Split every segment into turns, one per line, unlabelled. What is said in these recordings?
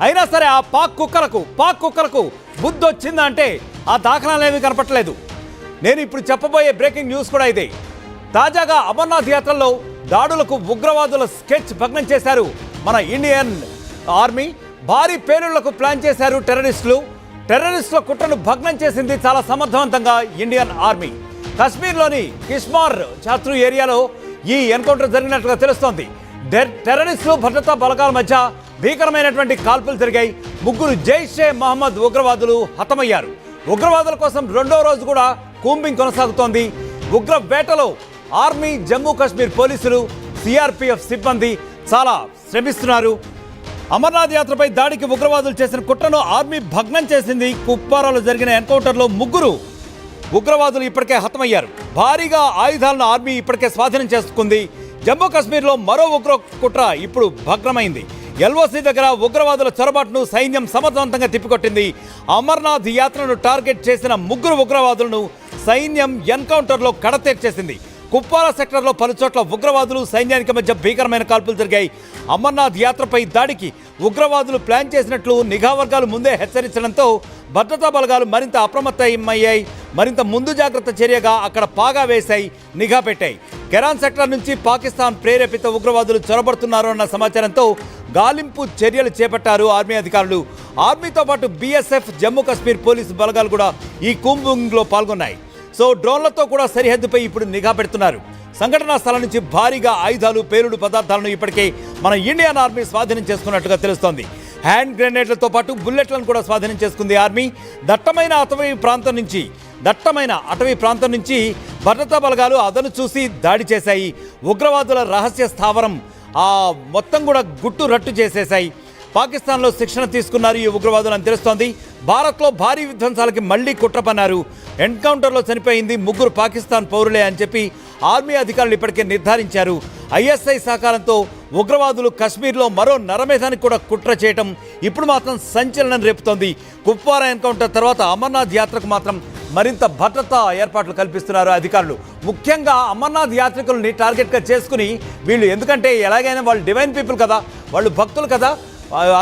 అయినా సరే ఆ పాక్ కుక్కలకు బుద్ధి వచ్చిందా అంటే ఆ దాఖలాలు ఏమీ కనపట్లేదు. నేను ఇప్పుడు చెప్పబోయే బ్రేకింగ్ న్యూస్ కూడా ఇదే. తాజాగా అమర్నాథ్ యాత్రలో దాడులకు ఉగ్రవాదుల స్కెచ్ భగ్నం చేశారు మన ఇండియన్ ఆర్మీ. భారీ పేలుళ్లకు ప్లాన్ చేశారు టెర్రరిస్టుల కుట్రను భగ్నం చేసింది చాలా సమర్థవంతంగా ఇండియన్ ఆర్మీ. కశ్మీర్లోని కిష్మార్ ఛాత్రు ఏరియాలో ఈ ఎన్కౌంటర్ జరిగినట్లుగా తెలుస్తోంది. టెర్రరిస్టులు భద్రతా బలగాల మధ్య భీకరమైనటువంటి కాల్పులు జరిగాయి. 3 జైషే మహమ్మద్ ఉగ్రవాదులు హతమయ్యారు. ఉగ్రవాదుల కోసం 2వ రోజు కూడా కూంబింగ్ కొనసాగుతోంది. ఉగ్ర వేటలో ఆర్మీ, జమ్మూ కాశ్మీర్ పోలీసులు, సిఆర్పిఎఫ్ సిబ్బంది చాలా శ్రమిస్తున్నారు. అమర్నాథ్ యాత్రపై దాడికి ఉగ్రవాదులు చేసిన కుట్రను ఆర్మీ భగ్నం చేసింది. కుప్వారాలో జరిగిన ఎన్కౌంటర్లో 3 ఉగ్రవాదులు ఇప్పటికే హతమయ్యారు. భారీగా ఆయుధాలను ఆర్మీ ఇప్పటికే స్వాధీనం చేసుకుంది. జమ్మూ కాశ్మీర్లో మరో ఉగ్ర కుట్ర ఇప్పుడు భగ్నమైంది. ఎల్ఓసి దగ్గర ఉగ్రవాదుల చొరబాటును సైన్యం సమర్థవంతంగా తిప్పికొట్టింది. అమర్నాథ్ యాత్రను టార్గెట్ చేసిన 3 ఉగ్రవాదులను సైన్యం ఎన్కౌంటర్లో కడతేర్చేసింది. కుప్వారా సెక్టర్లో పలుచోట్ల ఉగ్రవాదులు సైన్యానికి మధ్య భీకరమైన కాల్పులు జరిగాయి. అమర్నాథ్ యాత్రపై దాడికి ఉగ్రవాదులు ప్లాన్ చేసినట్లు నిఘా వర్గాలు ముందే హెచ్చరించడంతో భద్రతా బలగాలు మరింత అప్రమత్తమయ్యాయి. మరింత ముందు జాగ్రత్త చర్యగా అక్కడ పాగా వేశాయి, నిఘా పెట్టాయి. కెరాన్ సెక్టర్ నుంచి పాకిస్తాన్ ప్రేరేపిత ఉగ్రవాదులు చొరబడుతున్నారు అన్న సమాచారంతో గాలింపు చర్యలు చేపట్టారు ఆర్మీ అధికారులు. ఆర్మీతో పాటు బీఎస్ఎఫ్, జమ్మూ కాశ్మీర్ పోలీసు బలగాలు కూడా ఈ కూంబింగ్లో పాల్గొన్నాయి. సో డ్రోన్లతో కూడా సరిహద్దుపై ఇప్పుడు నిఘా పెడుతున్నారు. సంఘటనా స్థలం నుంచి భారీగా ఆయుధాలు, పేలుడు పదార్థాలను ఇప్పటికే మన ఇండియన్ ఆర్మీ స్వాధీనం చేసుకున్నట్టుగా తెలుస్తోంది. హ్యాండ్ గ్రెనేడ్లతో పాటు బుల్లెట్లను కూడా స్వాధీనం చేసుకుంది ఆర్మీ. దట్టమైన అటవీ ప్రాంతం నుంచి భద్రతా బలగాలు అదను చూసి దాడి చేశాయి. ఉగ్రవాదుల రహస్య స్థావరం మొత్తం కూడా గుట్టు రట్టు చేసేశాయి. పాకిస్తాన్లో శిక్షణ తీసుకున్నారు ఈ ఉగ్రవాదులు అని తెలుస్తోంది. భారత్లో భారీ విధ్వంసాలకి మళ్లీ కుట్ర పన్నారు. ఎన్కౌంటర్లో చనిపోయింది 3 పాకిస్తాన్ పౌరులే అని చెప్పి ఆర్మీ అధికారులు ఇప్పటికే నిర్ధారించారు. ఐఎస్ఐ సహకారంతో ఉగ్రవాదులు కశ్మీర్లో మరో నరమేధానికి కూడా కుట్ర చేయటం ఇప్పుడు మాత్రం సంచలనం రేపుతోంది. కుప్వారా ఎన్కౌంటర్ తర్వాత అమర్నాథ్ యాత్రకు మాత్రం మరింత భద్రతా ఏర్పాట్లు కల్పిస్తున్నారు అధికారులు. ముఖ్యంగా అమర్నాథ్ యాత్రికుల్ని టార్గెట్గా చేసుకుని వీళ్ళు, ఎందుకంటే ఎలాగైనా వాళ్ళు డివైన్ పీపుల్ కదా, వాళ్ళు భక్తులు కదా,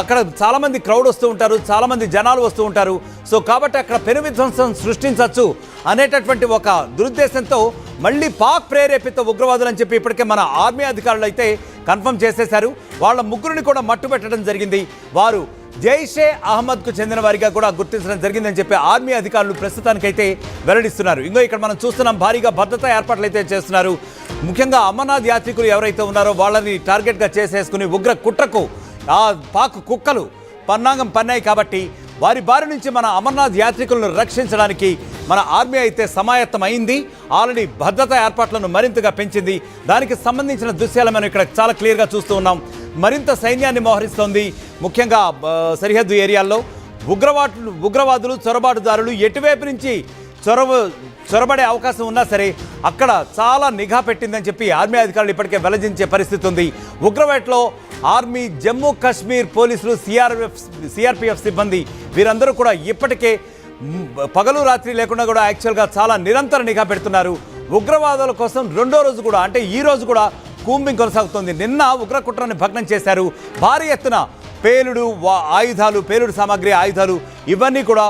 అక్కడ చాలామంది క్రౌడ్ వస్తూ ఉంటారు, చాలామంది జనాలు వస్తూ ఉంటారు. సో కాబట్టి అక్కడ పెను విధ్వంసం సృష్టించవచ్చు అనేటటువంటి ఒక దురుద్దేశంతో మళ్ళీ పాక్ ప్రేరేపిత ఉగ్రవాదులు అని చెప్పి ఇప్పటికే మన ఆర్మీ అధికారులు అయితే కన్ఫర్మ్ చేసేశారు. వాళ్ళ 3 కూడా మట్టుబెట్టడం జరిగింది. వారు జైషే అహ్మద్కు చెందిన వారిగా కూడా గుర్తించడం జరిగిందని చెప్పి ఆర్మీ అధికారులు ప్రస్తుతానికైతే వెల్లడిస్తున్నారు. ఇక్కడ మనం చూస్తున్నాం, భారీగా భద్రతా ఏర్పాట్లు అయితే చేస్తున్నారు. ముఖ్యంగా అమర్నాథ్ యాత్రికులు ఎవరైతే ఉన్నారో వాళ్ళని టార్గెట్గా చేసేసుకుని ఉగ్ర కుట్రకు ఆ పాక్ కుక్కలు పన్నాగం పన్నాయి. కాబట్టి వారి బారి నుంచి మన అమర్నాథ్ యాత్రికులను రక్షించడానికి మన ఆర్మీ అయితే సమాయత్తం అయింది. ఆల్రెడీ భద్రతా ఏర్పాట్లను మరింతగా పెంచింది. దానికి సంబంధించిన దృశ్యాలు మనం ఇక్కడ చాలా క్లియర్గా చూస్తూ ఉన్నాం. మరింత సైన్యాన్ని మోహరిస్తోంది. ముఖ్యంగా సరిహద్దు ఏరియాల్లో ఉగ్రవాదులు, చొరబాటుదారులు ఎటువైపు నుంచి చొరబడే అవకాశం ఉన్నా సరే అక్కడ చాలా నిఘా పెట్టిందని చెప్పి ఆర్మీ అధికారులు ఇప్పటికే వెల్లడించే పరిస్థితి ఉంది. ఉగ్రవేటలో ఆర్మీ, జమ్మూ కాశ్మీర్ పోలీసులు, సిఆర్పిఎఫ్ సిబ్బంది వీరందరూ కూడా ఇప్పటికే పగలు రాత్రి లేకుండా కూడా యాక్చువల్గా చాలా నిరంతర నిఘా పెడుతున్నారు. ఉగ్రవాదుల కోసం 2వ రోజు కూడా, అంటే ఈ రోజు కూడా కూంబింగ్ కొనసాగుతుంది. నిన్న ఉగ్ర కుట్రని భగ్నం చేశారు. భారీ ఎత్తున పేలుడు సామాగ్రి, ఆయుధాలు ఇవన్నీ కూడా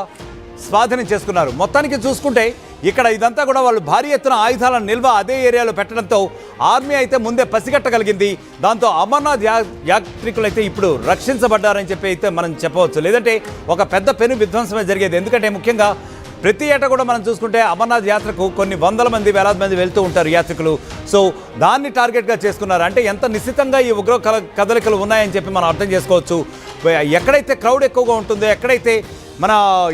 స్వాధీనం చేసుకున్నారు. మొత్తానికి చూసుకుంటే ఇక్కడ ఇదంతా కూడా వాళ్ళు భారీ ఎత్తున ఆయుధాలను నిల్వ అదే ఏరియాలో పెట్టడంతో ఆర్మీ అయితే ముందే పసిగట్టగలిగింది. దాంతో అమర్నాథ్ యాత్రికులైతే ఇప్పుడు రక్షించబడ్డారని చెప్పి అయితే మనం చెప్పవచ్చు. లేదంటే ఒక పెద్ద పెను విధ్వంసమే జరిగేది. ఎందుకంటే ముఖ్యంగా ప్రతి ఏటా కూడా మనం చూసుకుంటే అమర్నాథ్ యాత్రకు కొన్ని వందల మంది, వేలాది మంది వెళ్తూ ఉంటారు యాత్రికులు. సో దాన్ని టార్గెట్గా చేసుకున్నారు. అంటే ఎంత నిశ్చితంగా ఈ ఉగ్ర కదలికలు ఉన్నాయని చెప్పి మనం అర్థం చేసుకోవచ్చు. ఎక్కడైతే క్రౌడ్ ఎక్కువగా ఉంటుందో, ఎక్కడైతే మన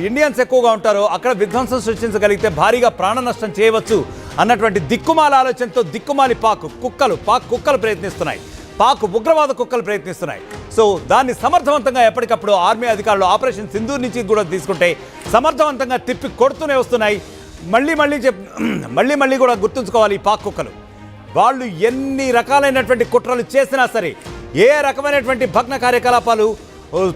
ఇండియన్స్ ఎక్కువగా ఉంటారో అక్కడ విధ్వంసం సృష్టించగలిగితే భారీగా ప్రాణ నష్టం చేయవచ్చు అన్నటువంటి దిక్కుమాల ఆలోచనతో దిక్కుమాలి పాక్ కుక్కలు ప్రయత్నిస్తున్నాయి. పాక్ ఉగ్రవాద కుక్కలు ప్రయత్నిస్తున్నాయి. సో దాన్ని సమర్థవంతంగా ఎప్పటికప్పుడు ఆర్మీ అధికారులు ఆపరేషన్ సింధూర్ నుంచి కూడా తీసుకుంటే సమర్థవంతంగా తిప్పి కొడుతూనే వస్తున్నాయి. మళ్ళీ కూడా గుర్తుంచుకోవాలి, ఈ పాక్ కుక్కలు వాళ్ళు ఎన్ని రకాలైనటువంటి కుట్రలు చేసినా సరే, ఏ రకమైనటువంటి భగ్న కార్యకలాపాలు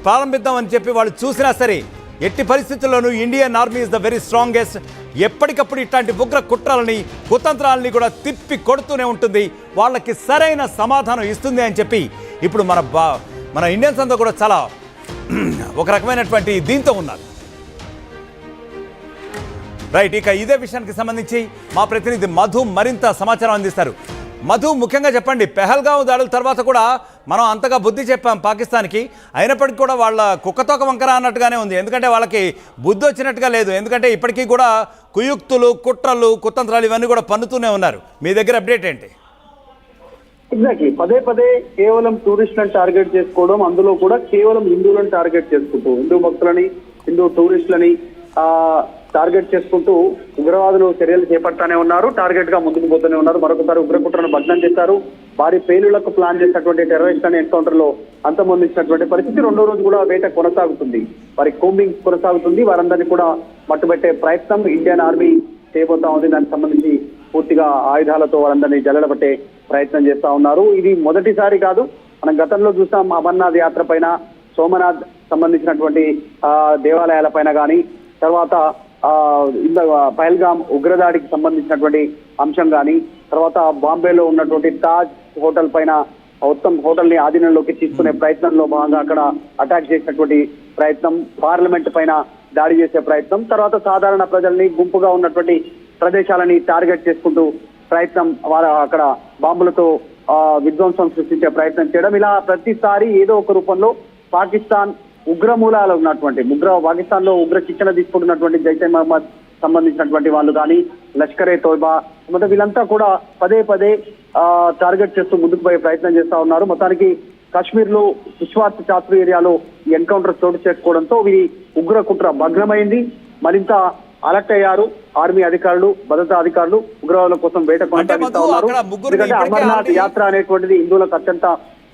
ప్రారంభిద్దామని చెప్పి వాళ్ళు చూసినా సరే ఎట్టి పరిస్థితుల్లోనూ Indian army is the very strongest. ఎప్పటికప్పుడు ఇట్లాంటి ఉగ్ర కుట్రలని, కుతంత్రాలని కూడా తిప్పి కొడుతూనే ఉంటుంది. వాళ్ళకి సరైన సమాధానం ఇస్తుంది అని చెప్పి ఇప్పుడు మన ఇండియన్స్ అంతా కూడా చాలా ఒక రకమైనటువంటి దీంతో ఉన్నారు. రైట్, ఇక ఇదే విషయానికి సంబంధించి మా ప్రతినిధి మధు మరింత సమాచారం అందిస్తారు. మధు, ముఖ్యంగా చెప్పండి, పెహల్గాం దాడుల తర్వాత కూడా మనం అంతగా బుద్ధి చెప్పాం పాకిస్తాన్కి, అయినప్పటికీ కూడా వాళ్ళ కుక్కతోక వంకర అన్నట్టుగానే ఉంది. ఎందుకంటే వాళ్ళకి బుద్ధి వచ్చినట్టుగా లేదు. ఎందుకంటే ఇప్పటికీ కూడా కుయుక్తులు, కుట్రలు, కుతంత్రాలు ఇవన్నీ కూడా పన్నుతూనే ఉన్నారు. మీ దగ్గర అప్డేట్ ఏంటి?
ఎగ్జాక్ట్లీ, పదే పదే కేవలం టూరిస్టులను టార్గెట్ చేసుకోవడం, అందులో కూడా కేవలం హిందువులను టార్గెట్ చేసుకుంటూ, హిందూ భక్తులని, హిందూ టూరిస్టులని టార్గెట్ చేసుకుంటూ ఉగ్రవాదులు చర్యలు చేపడతానే ఉన్నారు. టార్గెట్ గా ముందుకు పోతూనే ఉన్నారు. మరొకసారి ఉగ్రకుట్రను భగ్నం చేశారు. భారీ పేలుళ్లకు ప్లాన్ చేసినటువంటి టెర్రరిస్టులను ఎన్కౌంటర్ లో అంతమొందించినటువంటి పరిస్థితి. రెండో రోజు కూడా వేట కొనసాగుతుంది. వారి కోంబింగ్ కొనసాగుతుంది. వారందరినీ కూడా మట్టుబెట్టే ప్రయత్నం ఇండియన్ ఆర్మీ చేయబోతా ఉంది. దానికి సంబంధించి పూర్తిగా ఆయుధాలతో వారందరినీ జల్లెడబట్టే ప్రయత్నం చేస్తా ఉన్నారు. ఇది మొదటిసారి కాదు. మనం గతంలో చూసాం అమర్నాథ్ యాత్ర పైన, సోమనాథ్ సంబంధించినటువంటి దేవాలయాల పైన కానీ, తర్వాత పహల్గాం ఉగ్రదాడికి సంబంధించినటువంటి అంశం కానీ, తర్వాత బాంబేలో ఉన్నటువంటి తాజ్ హోటల్ పైన మొత్తం హోటల్ ని ఆధీనంలోకి తీసుకునే ప్రయత్నంలో భాగంగా అక్కడ అటాక్ చేసినటువంటి ప్రయత్నం, పార్లమెంట్ పైన దాడి చేసే ప్రయత్నం, తర్వాత సాధారణ ప్రజల్ని, గుంపుగా ఉన్నటువంటి ప్రదేశాలని టార్గెట్ చేసుకుంటూ ప్రయత్నం, వారు అక్కడ బాంబులతో విధ్వంసం సృష్టించే ప్రయత్నం చేయడం, ఇలా ప్రతిసారి ఏదో ఒక రూపంలో పాకిస్తాన్ ఉగ్రమూలాలు ఉన్నటువంటి పాకిస్తాన్ లో ఉగ్ర శిక్షణ తీసుకుంటున్నటువంటి జైషే మహమ్మద్ సంబంధించినటువంటి వాళ్ళు కానీ, లష్కరే తోయిబా, మొత్తం వీళ్ళంతా కూడా పదే పదే టార్గెట్ చేస్తూ ముందుకు పోయే ప్రయత్నం చేస్తా ఉన్నారు. మొత్తానికి కాశ్మీర్ లో విశ్వాస్ చాత్రి ఏరియాలో ఈ ఎన్కౌంటర్ చోటు చేసుకోవడంతో వీరి ఉగ్ర కుట్ర భగ్నమైంది. మరింత అలర్ట్ అయ్యారు ఆర్మీ అధికారులు, భద్రతా అధికారులు. ఉగ్రవాదుల కోసం వేట కొనసాగిస్తా ఉన్నారు. ఎందుకంటే అమర్నాథ్ యాత్ర అనేటువంటిది హిందువులకు అత్యంత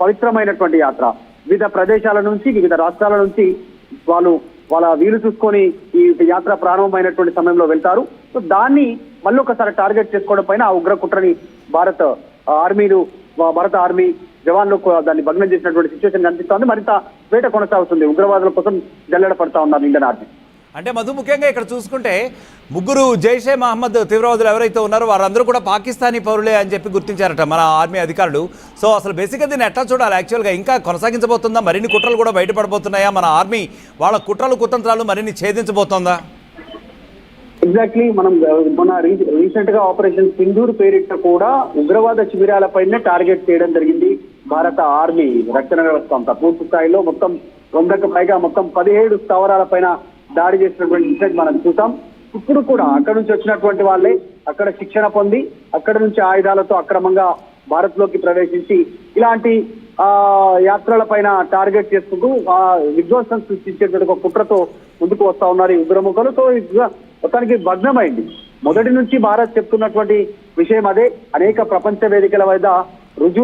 పవిత్రమైనటువంటి యాత్ర. వివిధ ప్రదేశాల నుంచి, వివిధ రాష్ట్రాల నుంచి వాళ్ళ వీలు చూసుకొని ఈ యాత్ర ప్రారంభమైనటువంటి సమయంలో వెళ్తారు. సో దాన్ని మళ్ళీ ఒకసారి టార్గెట్ చేసుకోవడం పైన ఆ ఉగ్ర కుట్రని భారత ఆర్మీ జవాన్లు దాన్ని భగ్నం చేసినటువంటి సిచ్యువేషన్ కనిపిస్తోంది. మరింత వేట కొనసాగుతుంది. ఉగ్రవాదుల కోసం జల్లెడ పడతా ఉన్నారు ఇండియన్ ఆర్మీ.
అంటే మధు, ముఖ్యంగా ఇక్కడ చూసుకుంటే ముగ్గురు జైషే మహమ్మద్ తీవ్రవాదులు ఎవరైతే ఉన్నారో వారందరూ కూడా పాకిస్తానీ పౌరులే అని చెప్పి గుర్తించారట మన ఆర్మీ అధికారులు. సో అసలు బేసిక్గా దీన్ని ఎట్లా చూడాలి? యాక్చువల్గా ఇంకా కొనసాగించబోతుందా? మరిన్ని కుట్రలు కూడా బయటపడబోతున్నాయా? మన ఆర్మీ వాళ్ళ కుట్రలు, కుతంత్రాలు మరిన్ని ఛేదించబోతోందా?
ఎగ్జాక్ట్లీ, మనం మొన్న రీసెంట్ గా ఆపరేషన్ సింధూర్ పేరిట కూడా ఉగ్రవాద శిబిరాలపైనే టార్గెట్ చేయడం జరిగింది భారత ఆర్మీ రక్షణ వ్యవస్థ అంతా. పూర్తి స్థాయిలో మొత్తం 100కు పైగా మొత్తం 17 స్థావరాల పైన దాడి చేసినటువంటి ఇన్సిడెంట్ మనం చూసాం. ఇప్పుడు కూడా అక్కడ నుంచి వచ్చినటువంటి వాళ్ళే అక్కడ శిక్షణ పొంది అక్కడ నుంచి ఆయుధాలతో అక్రమంగా భారత్ లోకి ప్రవేశించి ఇలాంటి యాత్రల పైన టార్గెట్ చేసుకుంటూ విధ్వంసం సృష్టించేటువంటి ఒక కుట్రతో ముందుకు వస్తా ఉన్నారు ఈ ఉగ్రముఖలు. సో మొత్తానికి భగ్నమైంది. మొదటి నుంచి భారత్ చెప్తున్నటువంటి విషయం అదే. అనేక ప్రపంచ వేదికల వద్ద